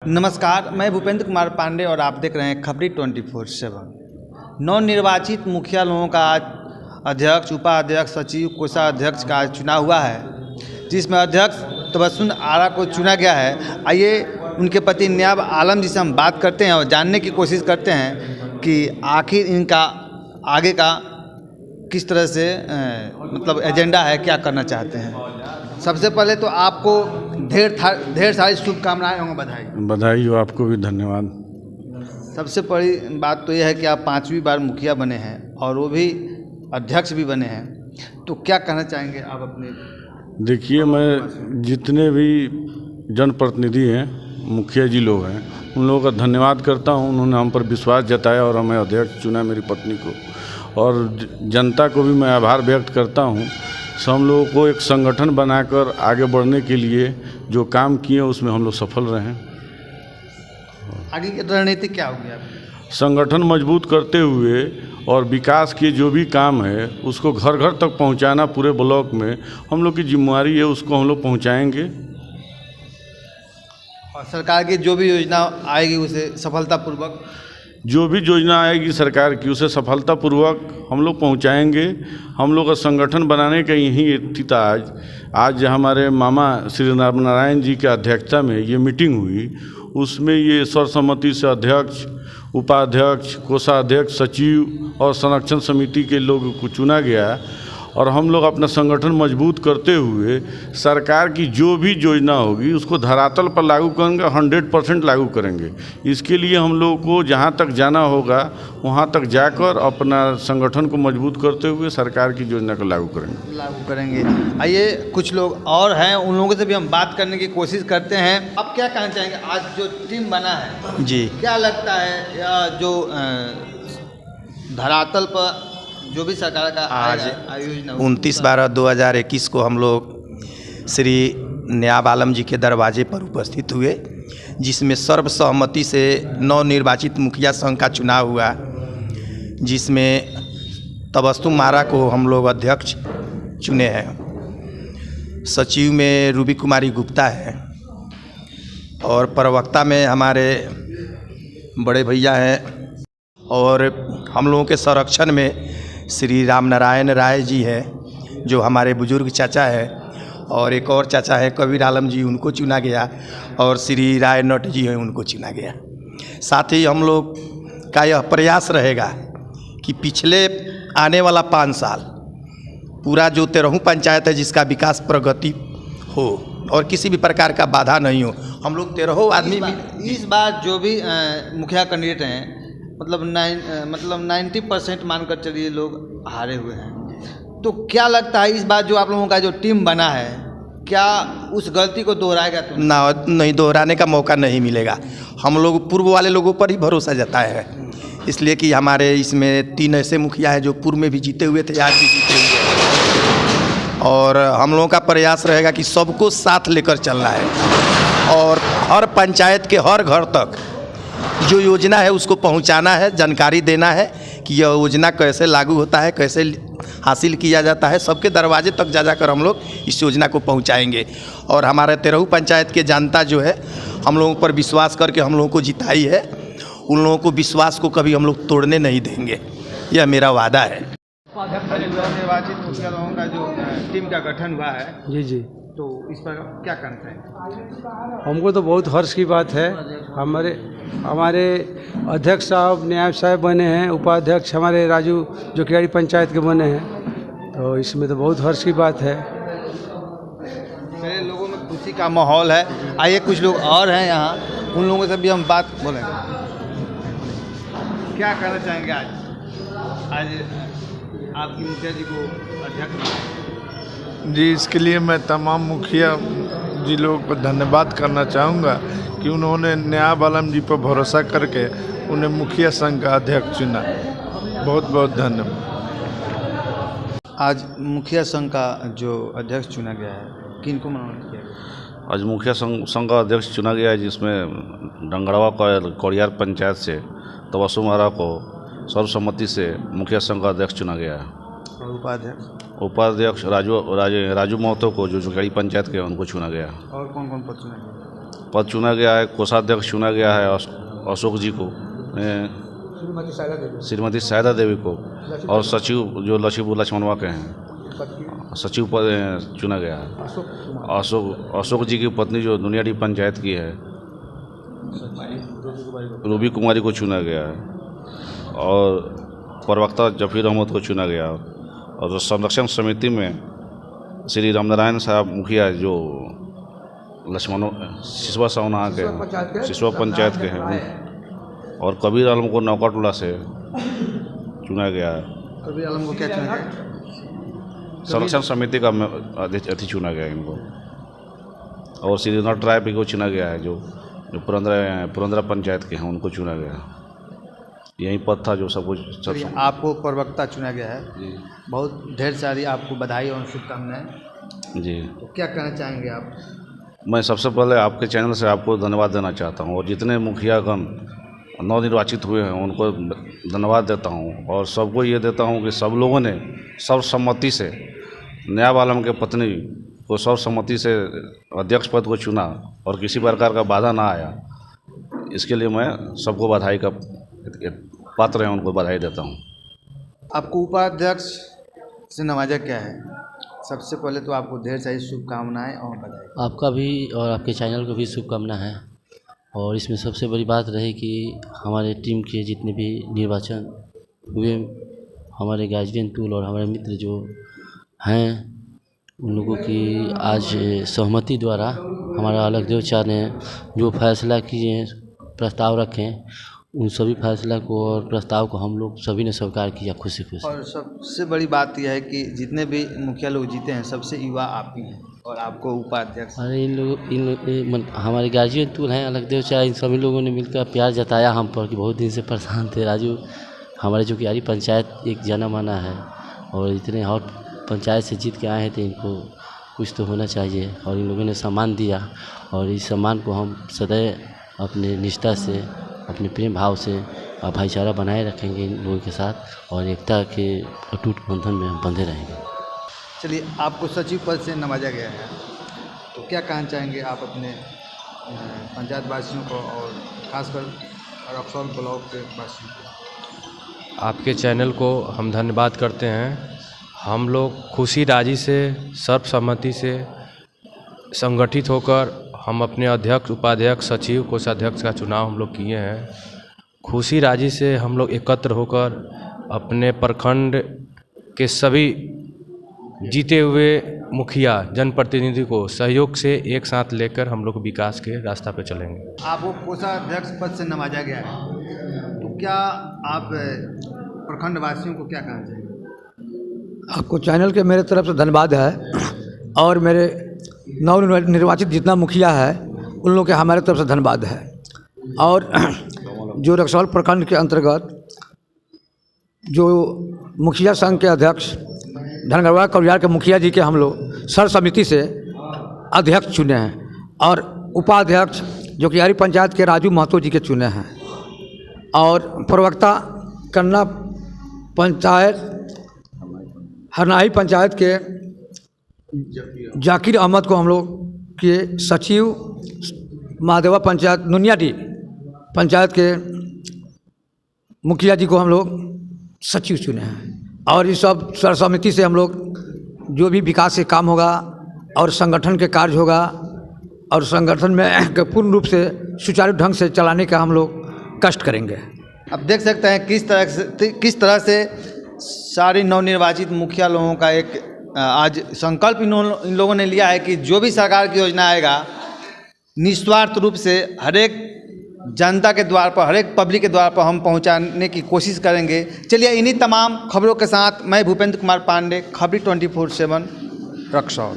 नमस्कार, मैं भूपेंद्र कुमार पांडे और आप देख रहे हैं खबरी 24/7। नवनिर्वाचित मुखिया लोगों का आज अध्यक्ष, उपाध्यक्ष, सचिव, कोषाध्यक्ष का चुनाव हुआ है, जिसमें अध्यक्ष तबस्सुम आरा को चुना गया है। आइए उनके पति नायब आलम जी से हम बात करते हैं और जानने की कोशिश करते हैं कि आखिर इनका आगे का किस तरह से मतलब एजेंडा है, क्या करना चाहते हैं। सबसे पहले तो आपको ढेर सारी शुभकामनाएं होंगी, बधाई हो। आपको भी धन्यवाद। सबसे बड़ी बात तो यह है कि आप 5वीं बार मुखिया बने हैं और वो भी अध्यक्ष भी बने हैं, तो क्या कहना चाहेंगे आप अपने। देखिए, मैं जितने भी जनप्रतिनिधि हैं, मुखिया जी लोग हैं, उन लोगों का धन्यवाद करता हूं। उन्होंने हम पर विश्वास जताया और हमें अध्यक्ष चुना, मेरी पत्नी को, और जनता को भी मैं आभार व्यक्त करता हूं। हम लोगों को एक संगठन बनाकर आगे बढ़ने के लिए जो काम किए उसमें हम लोग सफल रहे हैं। आगे की रणनीति क्या होगी आपकी? संगठन मजबूत करते हुए और विकास के जो भी काम है उसको घर घर तक पहुंचाना, पूरे ब्लॉक में हम लोग की जिम्मेदारी है, उसको हम लोग पहुंचाएंगे। और सरकार की जो भी योजना आएगी उसे सफलतापूर्वक, जो भी योजना आएगी सरकार की उसे सफलतापूर्वक हम लोग पहुंचाएंगे। हम लोग का संगठन बनाने का यही हेतु था। आज हमारे मामा श्री नारायण जी की अध्यक्षता में ये मीटिंग हुई, उसमें ये सर्वसम्मति से अध्यक्ष, उपाध्यक्ष, कोषाध्यक्ष, सचिव और संरक्षण समिति के लोगों को चुना गया। और हम लोग अपना संगठन मजबूत करते हुए सरकार की जो भी योजना होगी उसको धरातल पर लागू करेंगे, 100% लागू करेंगे। इसके लिए हम लोगों को जहां तक जाना होगा वहां तक जाकर अपना संगठन को मजबूत करते हुए सरकार की योजना को लागू करेंगे। आइए कुछ लोग और हैं, उन लोगों से भी हम बात करने की कोशिश करते हैं। आप क्या कहना चाहेंगे, आज जो टीम बना है जी, क्या लगता है जो धरातल पर जो भी सरकार का आज योजना 29/12/2021 को हम लोग श्री नायब आलम जी के दरवाजे पर उपस्थित हुए, जिसमें सर्वसहमति से नवनिर्वाचित मुखिया संघ का चुनाव हुआ, जिसमें तबस्सुम आरा को हम लोग अध्यक्ष चुने हैं। सचिव में रूबी कुमारी गुप्ता है और प्रवक्ता में हमारे बड़े भैया हैं, और हम लोगों के संरक्षण में श्री राम नारायण राय जी हैं जो हमारे बुजुर्ग चाचा है, और एक और चाचा है कबीर आलम जी, उनको चुना गया, और श्री राय नट जी हैं, उनको चुना गया। साथ ही हम लोग का यह प्रयास रहेगा कि पिछले आने वाला 5 साल पूरा जो 13 पंचायत है जिसका विकास प्रगति हो और किसी भी प्रकार का बाधा नहीं हो। हम लोग 13 आदमी इस बार जो भी मुखिया कैंडिडेट हैं मतलब 90% मानकर चलिए लोग हारे हुए हैं, तो क्या लगता है इस बार जो आप लोगों का जो टीम बना है क्या उस गलती को दोहराएगा? तो नहीं, दोहराने का मौका नहीं मिलेगा। हम लोग पूर्व वाले लोगों पर ही भरोसा जताया है, इसलिए कि हमारे इसमें 3 ऐसे मुखिया हैं जो पूर्व में भी जीते हुए थे, आज भी जीते हुए हैं, और हम लोगों का प्रयास रहेगा कि सबको साथ लेकर चलना है और हर पंचायत के हर घर तक जो योजना है उसको पहुंचाना है, जानकारी देना है कि यह योजना कैसे लागू होता है, कैसे हासिल किया जाता है। सबके दरवाजे तक जा जाकर हम लोग इस योजना को पहुंचाएंगे। और हमारे 13 पंचायत के जनता जो है हम लोगों पर विश्वास करके हम लोगों को जिताई है, उन लोगों को विश्वास को कभी हम लोग तोड़ने नहीं देंगे, यह मेरा वादा है। निर्वाचित मुखिया लोगों का जो टीम का गठन हुआ है, जी, तो इस पर क्या कहना है? हमको तो बहुत हर्ष की बात है। हमारे अध्यक्ष साहब नायब साहब बने हैं, उपाध्यक्ष हमारे राजू जो किराड़ी पंचायत के बने हैं, तो इसमें तो बहुत हर्ष की बात है। मेरे लोगों में खुशी का माहौल है। आइए कुछ लोग और हैं यहाँ, उन लोगों से भी हम बात बोलेंगे। क्या कहना चाहेंगे आज आपकी मुखिया जी को अध्यक्ष? जी, इसके लिए मैं तमाम मुखिया जी लोगों को धन्यवाद करना चाहूँगा कि उन्होंने नायब आलम जी पर भरोसा करके उन्हें मुखिया संघ का अध्यक्ष चुना। बहुत बहुत धन्यवाद। आज मुखिया संघ का जो अध्यक्ष चुना गया है, किनको मनोनीत किया गया? आज मुखिया संघ का अध्यक्ष चुना गया है, जिसमें डंगड़वा कोड़ियार पंचायत से तबस्सुम आरा को सर्वसम्मति से मुखिया संघ का अध्यक्ष चुना गया है। और उपाध्यक्ष राजू महतो को जो जुगाड़ी पंचायत के उनको चुना गया। और कौन कौन पद चुना गया? पद चुना गया है, कोषाध्यक्ष चुना गया है अशोक जी को, श्रीमती सायदा देवी को, और सचिव जो लक्ष्मणवा के हैं सचिव पद चुना गया है। अशोक जी की पत्नी जो दुनियाडी पंचायत की है रूबी कुमारी को चुना गया है, और प्रवक्ता जफीर अहमद को चुना गया, और जो संरक्षण समिति में श्री रामनारायण साहब मुखिया जो लक्ष्मण सिसवा सवना के सिसवा पंचायत के हैं, और कबीर आलम को नौकाटोला से चुना गया है। कबीर आलम को क्या चुना गया? संरक्षण समिति का अध्यक्ष चुना गया इनको, और श्री नटराय को चुना गया है जो पुरंदरा पंचायत के हैं, उनको चुना गया। यही पद था जो सब कुछ आपको प्रवक्ता चुना गया है जी। बहुत ढेर सारी आपको बधाई और शुभकामनाएं जी। तो क्या कहना चाहेंगे आप? मैं सबसे पहले आपके चैनल से आपको धन्यवाद देना चाहता हूं, और जितने मुखियागण नवनिर्वाचित हुए हैं उनको धन्यवाद देता हूं, और सबको ये देता हूं कि सब लोगों ने सर्वसम्मति से न्याय आलम के पत्नी को सर्वसम्मति से अध्यक्ष पद को चुना, और किसी प्रकार का बाधा ना आया। इसके लिए मैं सबको बधाई का पात्र हैं, उनको बधाई देता हूं। आपको उपाध्यक्ष से नवाजा क्या है? सबसे पहले तो आपको ढेर सारी शुभकामनाएं और बधाई। आपका भी और आपके चैनल को भी शुभकामना है। और इसमें सबसे बड़ी बात रही कि हमारे टीम के जितने भी निर्वाचन हुए, हमारे गार्जियन टूल और हमारे मित्र जो हैं उन लोगों की आज सहमति द्वारा हमारा अलग देवचा ने जो फैसला किए, प्रस्ताव रखें, उन सभी फैसला को और प्रस्ताव को हम लोग सभी ने स्वीकार किया खुशी खुशी। और सबसे बड़ी बात यह है कि जितने भी मुखिया लोग जीते हैं सबसे युवा आप ही हैं, और आपको उपाध्यक्ष। अरे इन हमारे गार्जियन टूल हैं अलग देवचा, इन सभी लोगों ने मिलकर प्यार जताया हम पर कि बहुत दिन से परेशान थे। राजू हमारे जो कि पंचायत एक जाना माना है, और इतने हॉट पंचायत से जीत के आए हैं तो इनको कुछ तो होना चाहिए, और इन लोगों ने सम्मान दिया, और इस सम्मान को हम सदैव अपने निष्ठा से, अपने प्रेम भाव से और भाईचारा बनाए रखेंगे इन लोगों के साथ, और एकता के अटूट बंधन में हम बंधे रहेंगे। चलिए, आपको सचिव पद से नवाजा गया है, तो क्या कहना चाहेंगे आप अपने पंचायत वासियों को और खासकर रक्सौल ब्लॉक के वासियों को? आपके चैनल को हम धन्यवाद करते हैं। हम लोग खुशी राजी से सर्वसम्मति से संगठित होकर हम अपने अध्यक्ष, उपाध्यक्ष, सचिव, कोषाध्यक्ष का चुनाव हम लोग किए हैं। खुशी राजी से हम लोग एकत्र होकर अपने प्रखंड के सभी जीते हुए मुखिया जनप्रतिनिधि को सहयोग से एक साथ लेकर हम लोग विकास के रास्ता पर चलेंगे। आपको कोषाध्यक्ष पद से नवाजा गया है, तो क्या आप प्रखंड वासियों को क्या कहना चाहेंगे? आपको चैनल के मेरे तरफ से धन्यवाद है, और मेरे नवनिर्वाचित जितना मुखिया है उन लोगों के हमारे तरफ से धन्यवाद है। और जो रक्सौल प्रखंड के अंतर्गत जो मुखिया संघ के अध्यक्ष धनगरवा कौलियार के मुखिया जी के हम लोग सर्वसम्मति से अध्यक्ष चुने हैं, और उपाध्यक्ष जो कि पंचायत के राजू महतो जी के चुने हैं, और प्रवक्ता कन्ना पंचायत हरनाही पंचायत के जाकिर अहमद को हम लोग के सचिव, महादेवा पंचायत नुनियाडी पंचायत के मुखिया जी को हम लोग सचिव चुने हैं। और ये सब सर्वसम्मति से हम लोग जो भी विकास के काम होगा और संगठन के कार्य होगा, और संगठन में पूर्ण रूप से सुचारू ढंग से चलाने का हम लोग कष्ट करेंगे। अब देख सकते हैं किस तरह से सारे नवनिर्वाचित मुखिया लोगों का एक आज संकल्प इन लोगों ने लिया है कि जो भी सरकार की योजना आएगा निस्वार्थ रूप से हर एक जनता के द्वार पर, हर एक पब्लिक के द्वार पर हम पहुंचाने की कोशिश करेंगे। चलिए, इन्हीं तमाम खबरों के साथ मैं भूपेंद्र कुमार पांडे, खबरी 24/7 रक्सौल।